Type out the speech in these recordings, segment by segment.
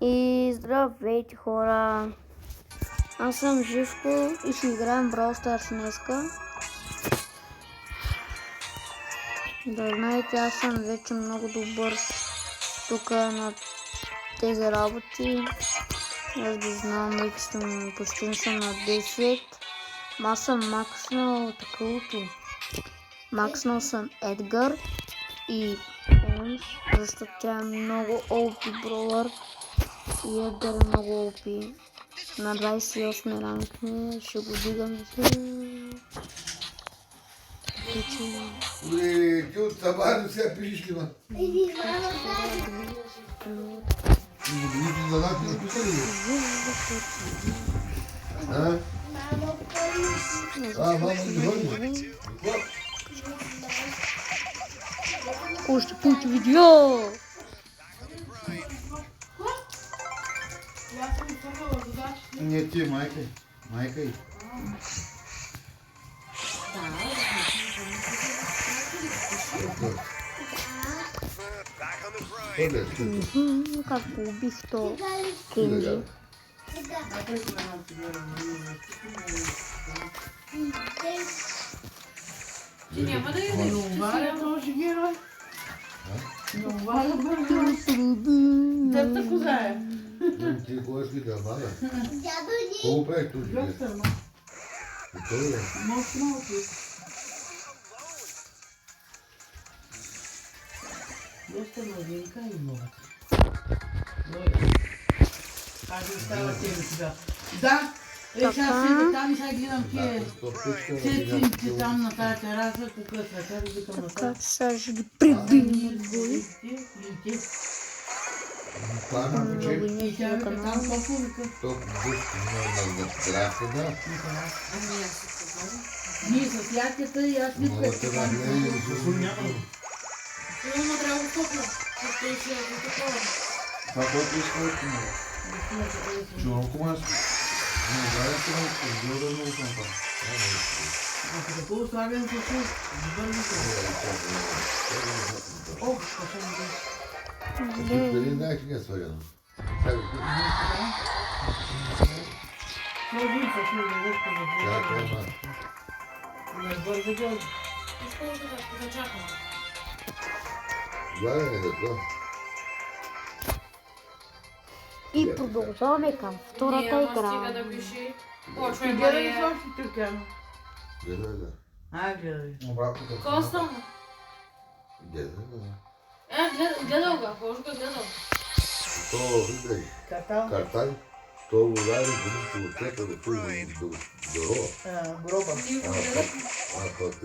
И здравейте, хора! Аз съм Живко и ще играем Brawl Stars днеска. Да знаете, аз съм вече много добър тук на тези работи. Аз ги знам, вече съм почти съм на 10. Аз съм макснал таковото. Макснал съм Едгар и Емс, защото тя е много OP бrawler. И Едгар е много OP. На 28 ранг ще го дигам за... Ти от табарно сега пишеш ли, ма? За нас написали ли? Мамо, не върни. Още пути видео! Не, ти, майка. Майка и. Как го убих то Кенджи? Ти няма да я уваря този герой? Не уваря бързо. Дебта коза е. Ти кога си да мага? Колко правиш този герой? И той е. Доста новинка и много. Хайде остава тебе сега. Да! Сега седа там и сега гледам тия цецинки там на тази тераса, какъв са, сега викам на Така, тази. сега ще ги прибием отгоре. Пана поче. И тя вика там колко вика. Толкова дъжки на тераса, да. Ние с ятята и аз Мога вика. те да гледа и се няма. Сигурно трябва да топля. Защото ще е такова. Това колко искате? Чувам комаш. Не знае се, но да много съм там. Ако такова слагам се чу, добър мисъл. Ох, какво съм да. Дали знаеш ли не е свалено? Сложим се чу, да вършка за Чакай, това. ма. Не бързо гълда. Главен е да това. И продължаваме към втората игра. Ти гледай ли още тюркяно? Гледай, да. Гледай. Обратно като... Коста му. Гледай, да. Гледал го, Боже го гледал. То, виждай, Катал? картай, то удари по нито отчета до дорога. Гроба. А пък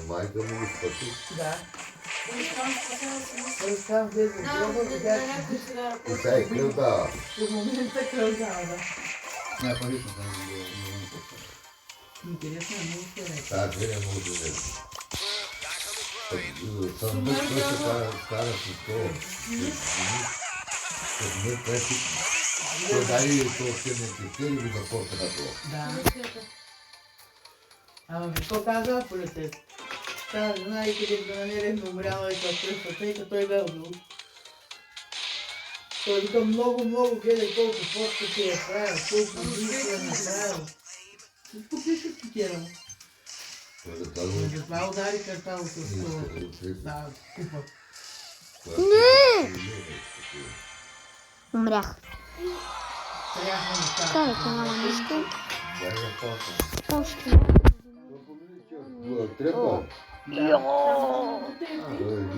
майка му го спаси. Да. Разкам влезе в гроба, видях, И сега е кръв дава. в момента кръв дава, да. Не, парично съм. Интересно, много интересно. Тази две не мога да взема. Съндък, който стара с това. С мир преси. Той дай това седмите и го запорта на това. Да. Ама какво казва полицейски? Тази жена и къде да намерим умряла и къщата, и като той бе убил. Той вика много, гледай колко фотка ти е правил, колко убийства е направил. Всичко пише в тетера му. Затова удари картало с това. Да, купа. Умрях. Трябва да става. Карайте, няма нищо. Още. Трепа.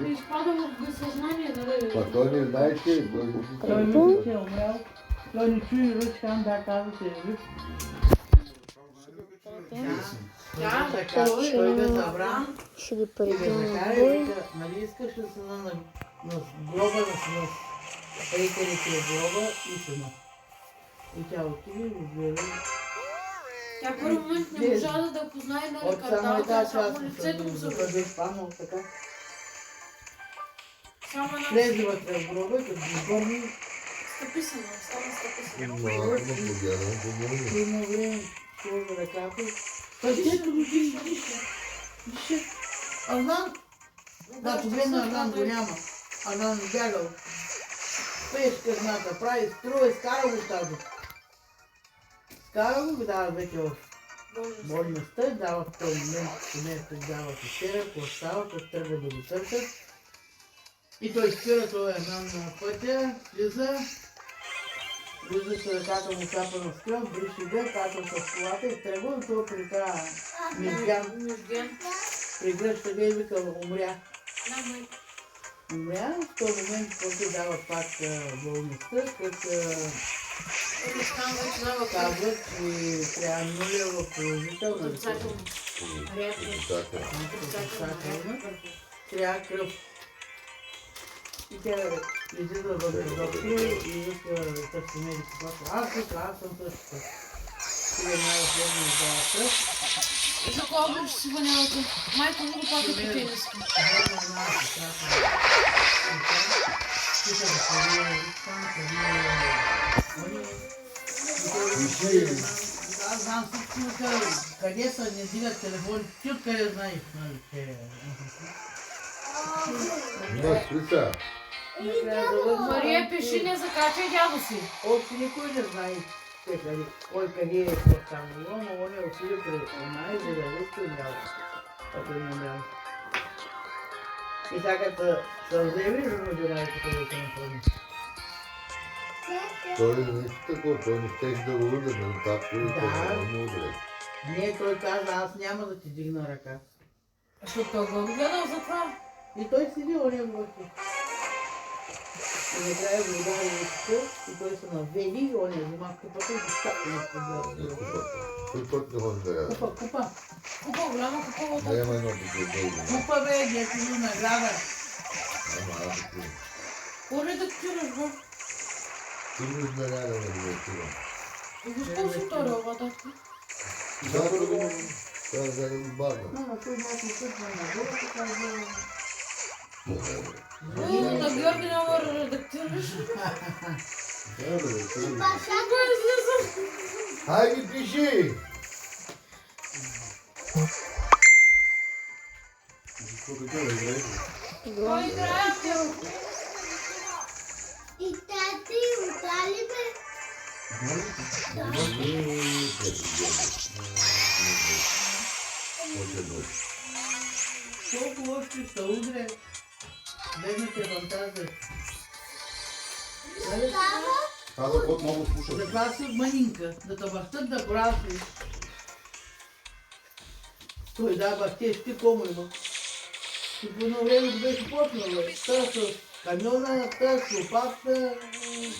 Изпада в съзнание, нали? Па той не знае, че Той мисли, че е умрял. Той не чуи ръчкам, да, казва, че е жив. Да, така, той го забра. Ще ги И прибием ме накара и отгоре. вика, нали искаш да се на гроба на приятелите в гроба и сина. И тя отиде и го гледа. Тя в първи момент не можа да познае нали От само карталата, тази само част лицето му се вижда. бъде спамал така. Само една Влезе вътре в гроба, като го върни, стъписана, стана стъписана. малко му погледам, помогни. има време, сложа ръката. Пътето го вижда. Арнан? Да, погледна Арнан го няма. Арнан бягал. пешка едната, прави струя, скара го тази. Скара го, дава вече в болността, дава в този момент, семейството дава пещера, ако остава, ако тръгва да го търсят. И той спира това на пътя, влиза с ръката му капа на скръв, бриши го, капа с колата и тръгва, това при това Мизгян прегръща го и вика, умря. Умря, в този момент после дава пак болността, като казват, че трябва нулева положителна, трябва кръв. И тя излиза в доктора и вика търси медици. Аз съм същата. Сега най-следно дава кръв. За колко ще си ванявате? Майко му го пака по тениска. Аз знам всичко, къде са, не дигат телефони, ти откъде знаеш, нали, че... Спица. Мария, пиши, не закачай дядо си. Още никой не знае кой къде е поставено, но он е отиде пред една и да е мял, ако е мял. И така като се вземе, да му дирайте къде се направи. Той не е такова, той не щеше да го удари, но тапко и това не му удари. Не, той каза, аз няма да ти дигна ръка. Защото той го гледал за това. И той седи, он е вътре. И накрая го удари и той се наведи и он е взима купата и го стапи на подбора. Той път не ходи да яда. Купа. Купа, голяма купа. Няма едно да го Купа бе, дето ми награда. Ама аз ти. Кой редактираш, бе? Ти ми изнаряда да го редактирам. Защо си втория бататка? Това е за да го бавя. Той някой път ме нагоре, така На Георги няма да редактираш. Трябва да редактирам. Кой излиза? Хайде, пиши! Кой играе? И тати, удали бе? колко още ще удре, бедните фантазии. Каза, кой много слуша. Затова си манинка, да те бащат да прави. Той да бащеш, ти кому има? И по едно време го беше почнал, та с камиона, та с лопата,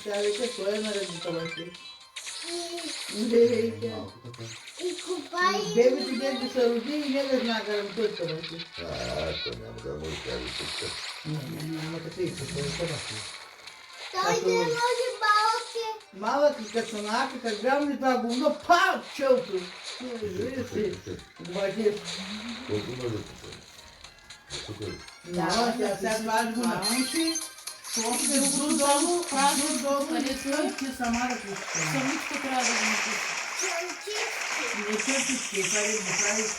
тя века, той е наредната бащи. И купай. Бебето дете се роди и не да знае къде той ще бащи. Той няма да му каже тук. Няма като и какво е бащи. Той не може малки. Малък и като се наака, като грамни това гумно, пау, челто. Виждаш си, бащи. Колко може да пише? Тук е. Няма, сега това го напиши. После долу, където ти сама да пишеш. Самичка трябва да го напиша. Не черпички, това ли го правиш?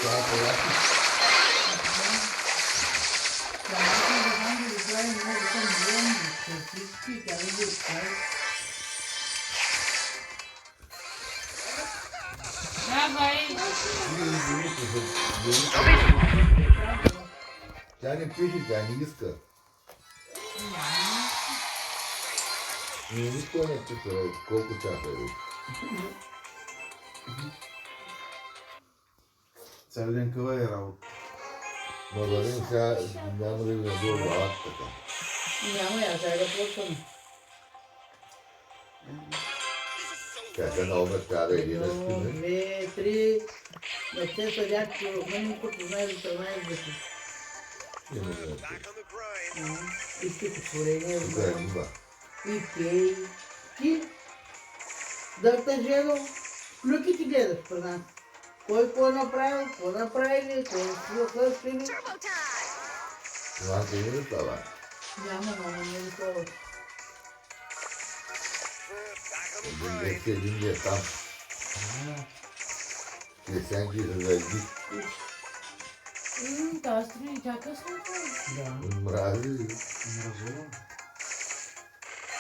Това е това. Самата да знам да го прави много по-милион, черпички, тя ли го прави? Давай. Тя не пише, тя не иска. Нищо не пише, колко часа е. Цял ден къва е работа. Но да не сега няма да ви надува главата така. Няма, я сега да почвам. Тя се на обед трябва да иде на Едно, спине. две, три. Не те съдят, че мънинко познае да се знае да си. Има да И стихотворение, тук е има. и пей. Ти, дърта жено, клюки ти гледаш при нас. Кой какво направил, какво направили, кой какво хършили. Това се не става. Няма, мама, не е такова. Един ден там. Те сенки за да иди. Тази страни, тя късно е. Да. Мрази. Мразово.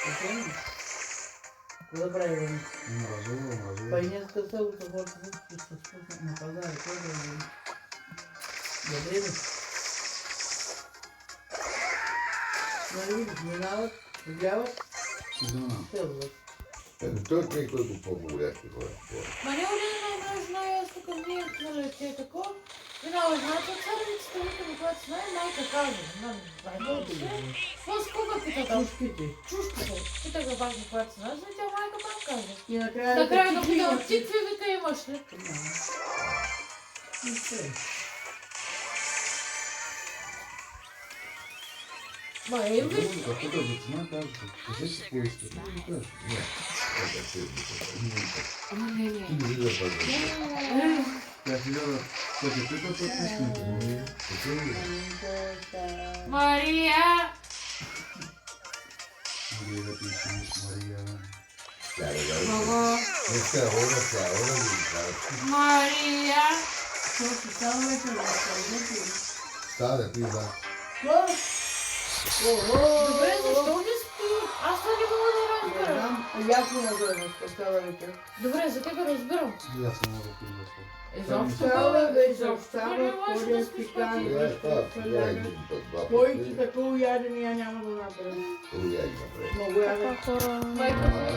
Окей. Какво да правим? Мразово. Па и днеска събота ходим на пазара. Какво да правим? Добре ли? Нали видиш, минават, гледат, следват. Той е който по-боляки хора. Ма не улина аз тук ние налече тако. Минава знаете, царевицата вика ми, когато знае, майка казва. Сколько пита там? Чушките. Чушките. Пита го бак ми, когато знае, тя майка пак казва. И накрая Накрая да какви пита, имаш ли? тикви вика имаш ли? И все. Ма им ви. А тук зацена кажете, къде си поискате? Ама не. Ти не виждаш пазар. Тя си гледа, той те пита, той не сме. Мария! Мария, да пише Мария. Много. Мария! Защото само вече да Стане, ти да. Добре, защо не спи? Аз това не мога да Не разбера. знам, ясно на време, цяла вечер. Добре, за тебе разбирам. И аз не мога да пиша защо. Изобщо Цяла вечер, изобщо цяла не можеш да ходя спиш спикани, Я това, я един път, два Кой пъти. ти такова ядене я няма да направя. Я ги направя. Много ядене. Майка ми е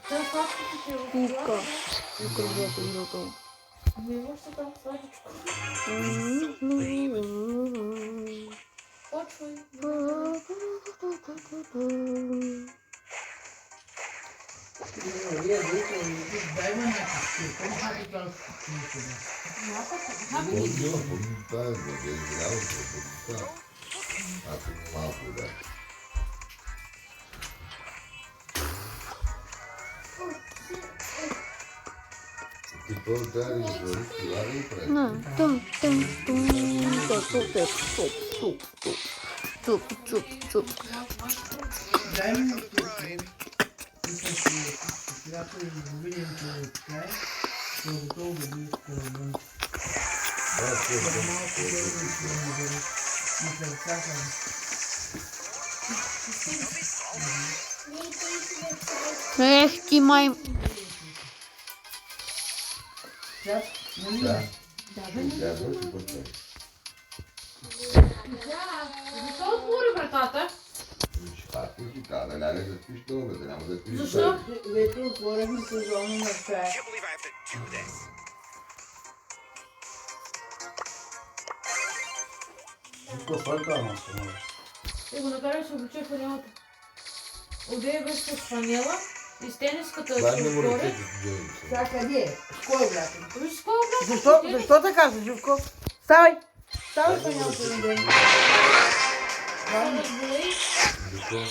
Това сладкото ти е Кука. Кука взето идото. Не имаш се там сладичко. Почвай. Вие дойте, дай ме някакви. Какво хаби това скучно? Подбила, подбила, да е играл, подбила. Ако малко да. Ти първо трябва да извървиш това да го прави. На, туп. Дай ми някакви. Когато видим, че така е, ще готово да бъде скоро. Да, ще е Малко да бъде на сърцата. Ех ти май... Сейчас, нали? Да. Да, да, ще почне. Защо отвори вратата? Пак ти каза, ляга да спиш това, да няма да спиш. Защо? Вече отворихме сезона на чая. Какво слайка ама се може? И го накарай се облече фанелата. Одея беше с фанела и с тениската Това си не му отгоре. ръцете. Сега къде е? С кой влякам? Виж с кой облече? Защо така се, Живко? Ставай! Ставай, фанелата на ден. Се разболей. Защо?